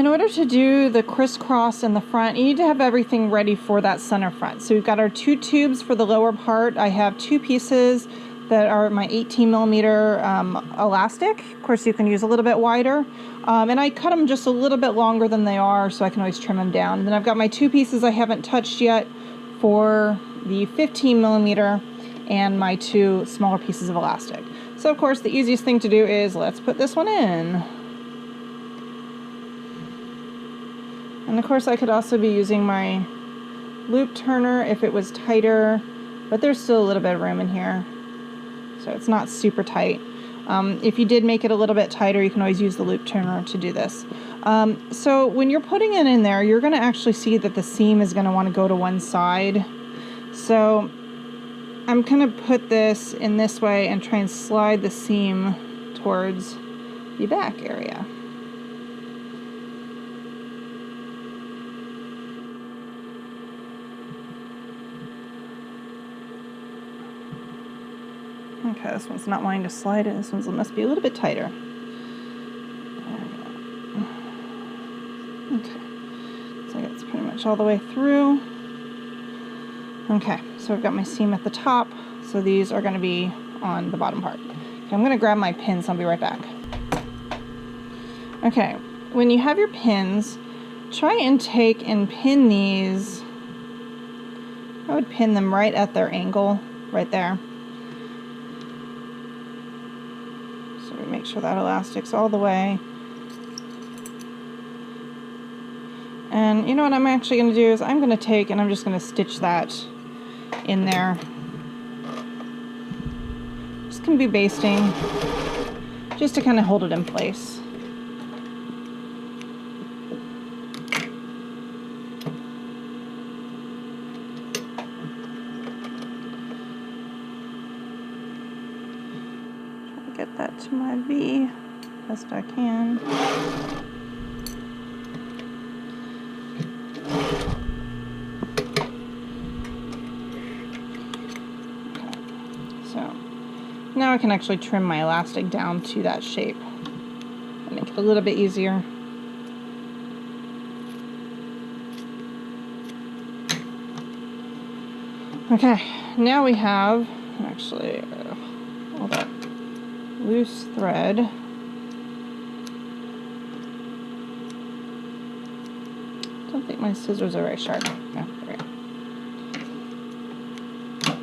in order to do the crisscross in the front, you need to have everything ready for that center front. So we've got our 2 tubes for the lower part. I have 2 pieces that are my 18 millimeter elastic. Of course, you can use a little bit wider. And I cut them just a little bit longer than they are, so I can always trim them down. And then I've got my 2 pieces I haven't touched yet for the 15 millimeter and my 2 smaller pieces of elastic. So of course, the easiest thing to do is let's put this one in. And of course, I could also be using my loop turner if it was tighter, but there's still a little bit of room in here. So it's not super tight. If you did make it a little bit tighter, you can always use the loop turner to do this. So when you're putting it in there, you're going to actually see that the seam is going to want to go to one side. So I'm going to put this in this way and try and slide the seam towards the back area. Okay, this one's not wanting to slide in. This one must be a little bit tighter. Okay, so that's pretty much all the way through. Okay, so I've got my seam at the top. So these are going to be on the bottom part. Okay, I'm going to grab my pins. I'll be right back. Okay, when you have your pins, try and take and pin these. I would pin them right at their angle, right there. Make sure that elastic's all the way. And you know what I'm actually going to do is I'm going to take and I'm just going to stitch that in there. Just going to be basting just to kind of hold it in place. Get that to my V best I can. Okay. So now I can actually trim my elastic down to that shape and make it a little bit easier. Okay, now we have actually all that loose thread. Don't think my scissors are very sharp. No, there we go.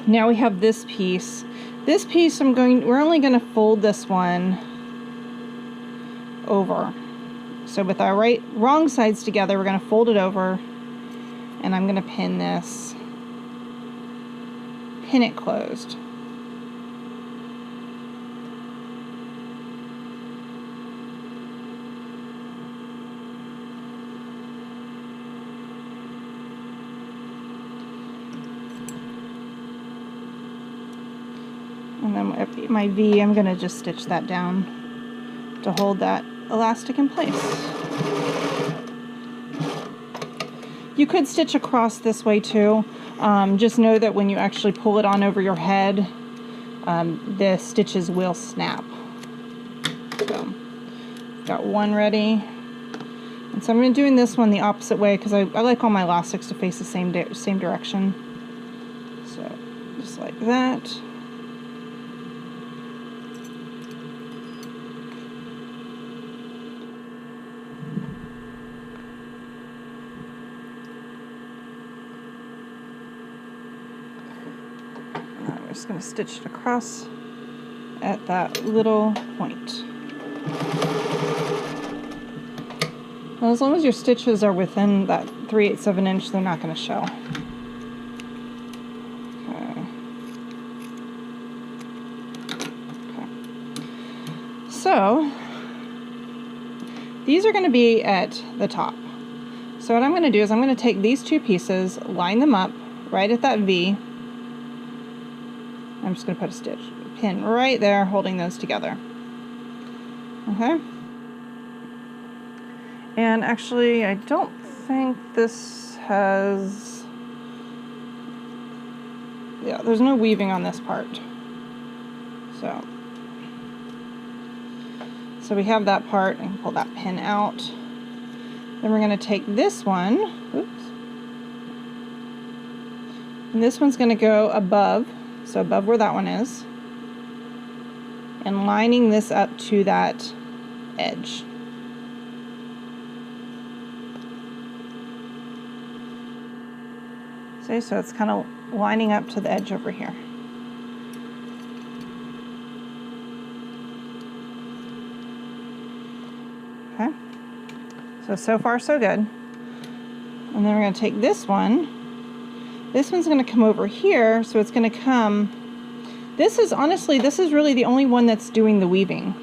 Now we have this piece. This piece we're only going to fold this one over. So with our wrong sides together, we're going to fold it over, and I'm going to pin it closed. And then at my V, I'm going to just stitch that down to hold that elastic in place. You could stitch across this way too. Just know that when you actually pull it on over your head, the stitches will snap. So, got one ready. And so I'm going to doing this one the opposite way because I like all my elastics to face the same direction. So, just like that. I'm just going to stitch it across at that little point. Well, as long as your stitches are within that 3/8 of an inch, they're not going to show. Okay. So, these are going to be at the top. So what I'm going to do is I'm going to take these 2 pieces, line them up right at that V. I'm just going to put a pin right there holding those together. Okay. And actually, I don't think this has... Yeah, there's no weaving on this part. So So we have that part. I can pull that pin out. Then we're going to take this one, oops, and this one's going to go above, so above where that one is, and lining this up to that edge. See, so it's kind of lining up to the edge over here. Okay, so far so good. And then we're going to take this one. This one's going to come over here, so it's going to come, this is really the only one that's doing the weaving.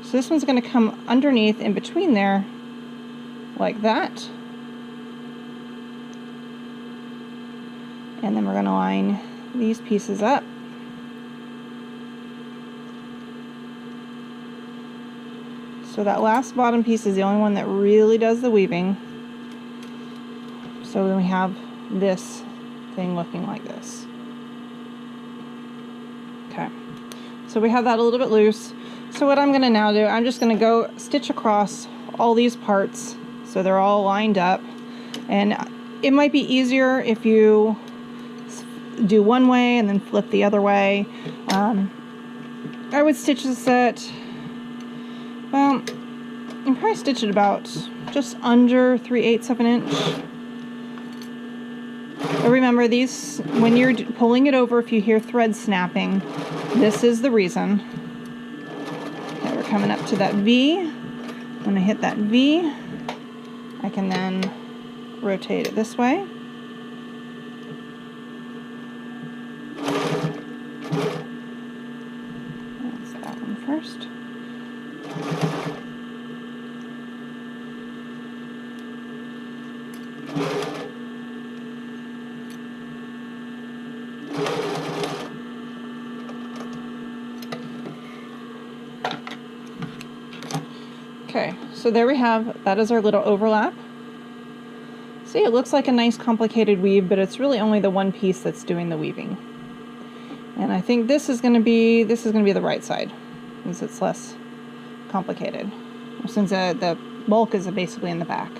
So this one's going to come underneath in between there, like that. And then we're going to line these pieces up. So that last bottom piece is the only one that really does the weaving. So then we have this thing looking like this. Okay, so we have that a little bit loose. So what I'm going to now do, I'm just going to go stitch across all these parts so they're all lined up. And it might be easier if you do one way and then flip the other way. I would stitch this at, well, you can probably stitch it about just under 3/8 of an inch. But remember, these, when you're pulling it over, if you hear thread snapping, this is the reason. Okay, we're coming up to that V. When I hit that V, I can then rotate it this way. First. Okay, so there we have, that is our little overlap. See, it looks like a nice complicated weave, but it's really only the one piece that's doing the weaving. And I think this is going to be the right side, since it's less complicated, since the bulk is basically in the back.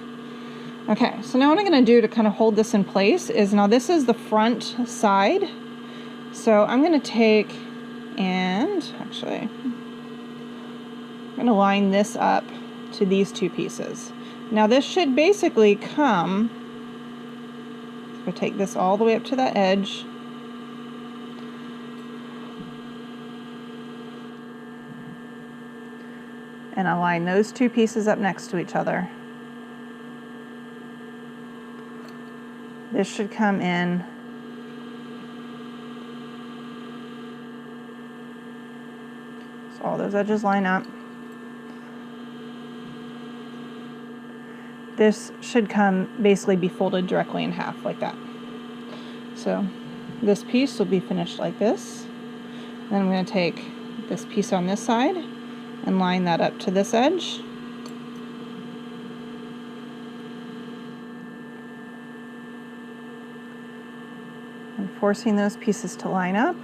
Okay, so now what I'm going to do to kind of hold this in place is, now this is the front side, so I'm going to take and actually I'm going to line this up to these two pieces. Now this should basically come, so take this all the way up to that edge. And align those two pieces up next to each other. This should come in so all those edges line up. This should basically be folded directly in half like that. So this piece will be finished like this. Then I'm going to take this piece on this side and line that up to this edge. And forcing those pieces to line up.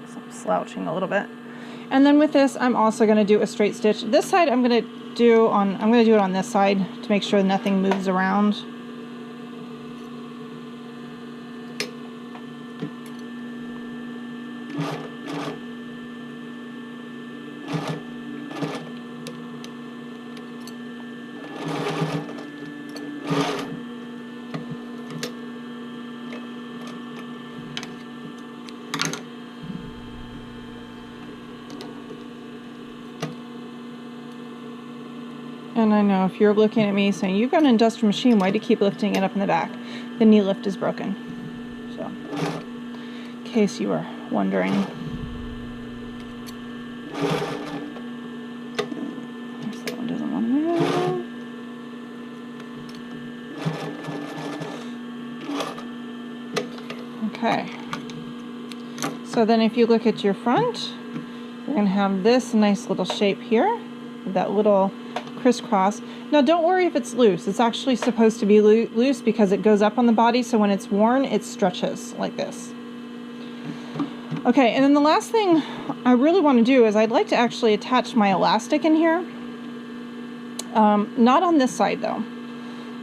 So I'm slouching a little bit. And then with this, I'm also going to do a straight stitch. This side I'm going to do it on this side to make sure nothing moves around. And I know if you're looking at me saying, you've got an industrial machine, why do you keep lifting it up in the back? The knee lift is broken. So, in case you were wondering. That one doesn't want to move. Okay. So then if you look at your front, you're going to have this nice little shape here, that little crisscross. Now don't worry if it's loose. It's actually supposed to be loose because it goes up on the body, so when it's worn, it stretches like this. Okay, and then the last thing I really want to do is I'd like to actually attach my elastic in here. Not on this side though.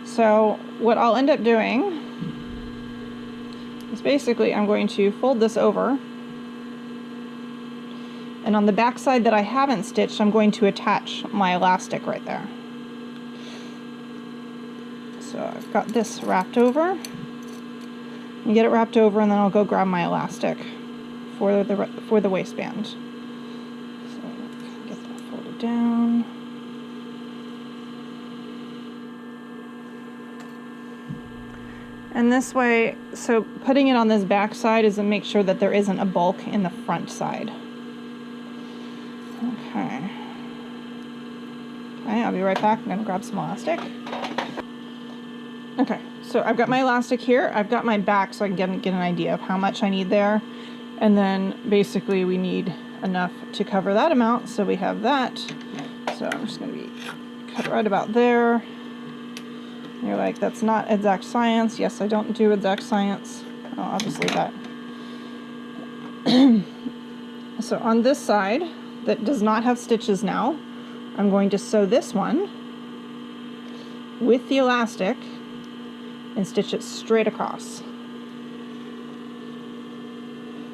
So what I'll end up doing is basically I'm going to fold this over, and on the back side that I haven't stitched, I'm going to attach my elastic right there. So I've got this wrapped over. You get it wrapped over, and then I'll go grab my elastic for the waistband. So get that folded down. And this way, so putting it on this back side is to make sure that there isn't a bulk in the front side. Okay. Okay, I'll be right back. I'm going to grab some elastic. Okay, so I've got my elastic here. I've got my back so I can get an idea of how much I need there. And then basically we need enough to cover that amount. So we have that. So I'm just going to be cut right about there. You're like, that's not exact science. Yes, I don't do exact science. Oh, obviously that. So on this side that does not have stitches now, I'm going to sew this one with the elastic and stitch it straight across.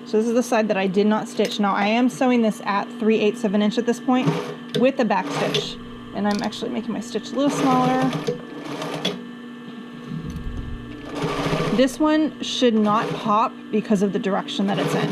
So this is the side that I did not stitch. Now I am sewing this at 3/8 of an inch at this point with the back stitch. And I'm actually making my stitch a little smaller. This one should not pop because of the direction that it's in.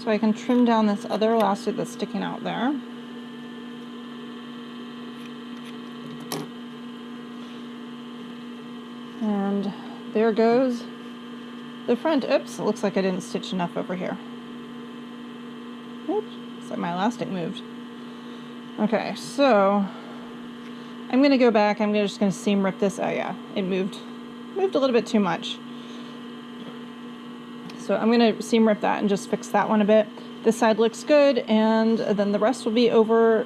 So I can trim down this other elastic that's sticking out there. And there goes the front. Oops, it looks like I didn't stitch enough over here. Oops, looks like my elastic moved. Okay, so I'm going to go back. I'm just going to seam rip this. Oh yeah, it moved a little bit too much. So I'm going to seam rip that and just fix that one a bit. This side looks good, and then the rest will be over.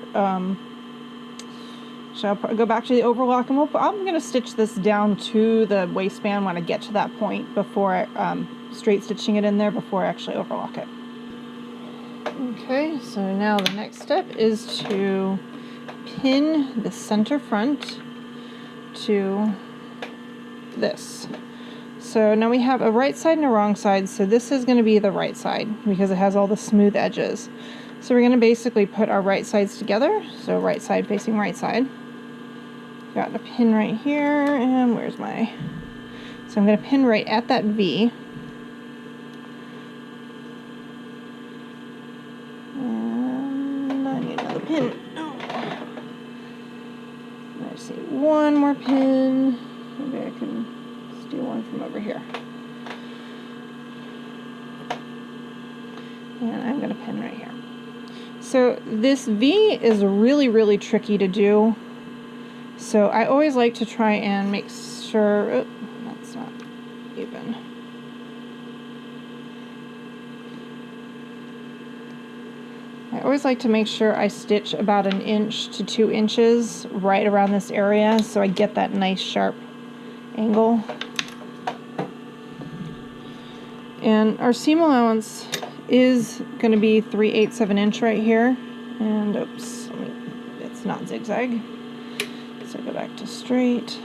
So I'll go back to the overlock, and I'm going to stitch this down to the waistband when I get to that point before I, straight stitching it in there before I actually overlock it. Okay, so now the next step is to pin the center front to this. So now we have a right side and a wrong side, so this is going to be the right side because it has all the smooth edges. So we're going to basically put our right sides together, so right side facing right side. Got a pin right here, and where's my... So I'm going to pin right at that V. And I need another pin. Oh. I see one more pin. Maybe I can steal one from over here. And I'm going to pin right here. So this V is really, really tricky to do. So I always like to try and make sure, oh, that's not even. I always like to make sure I stitch about 1 inch to 2 inches right around this area so I get that nice sharp angle. And our seam allowance is going to be 3/8 of an inch right here. And oops, it's not zigzag. So go back to straight.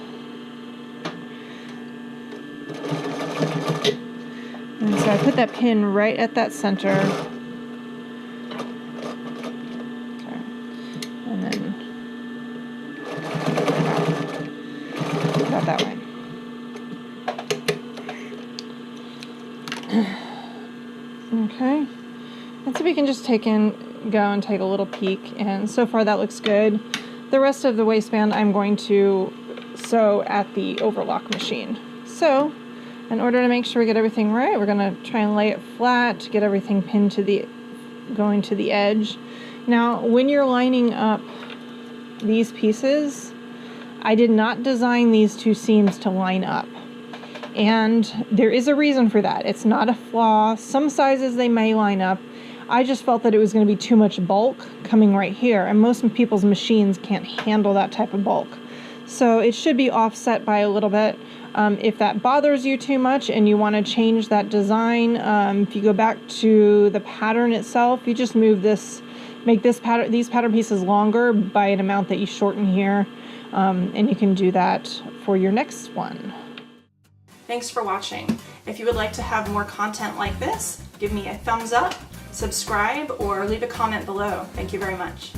And so I put that pin right at that center. Okay. And then about that way. Okay. And so we can just go and take a little peek, and so far that looks good. The rest of the waistband I'm going to sew at the overlock machine. So in order to make sure we get everything right, we're going to try and lay it flat, get everything pinned to going to the edge. Now when you're lining up these pieces, I did not design these two seams to line up. And there is a reason for that. It's not a flaw. Some sizes they may line up. I just felt that it was going to be too much bulk coming right here, and most people's machines can't handle that type of bulk. So it should be offset by a little bit. If that bothers you too much and you want to change that design, if you go back to the pattern itself, you just move this, make these pattern pieces longer by an amount that you shorten here, and you can do that for your next one. Thanks for watching. If you would like to have more content like this, give me a thumbs up, subscribe, or leave a comment below. Thank you very much.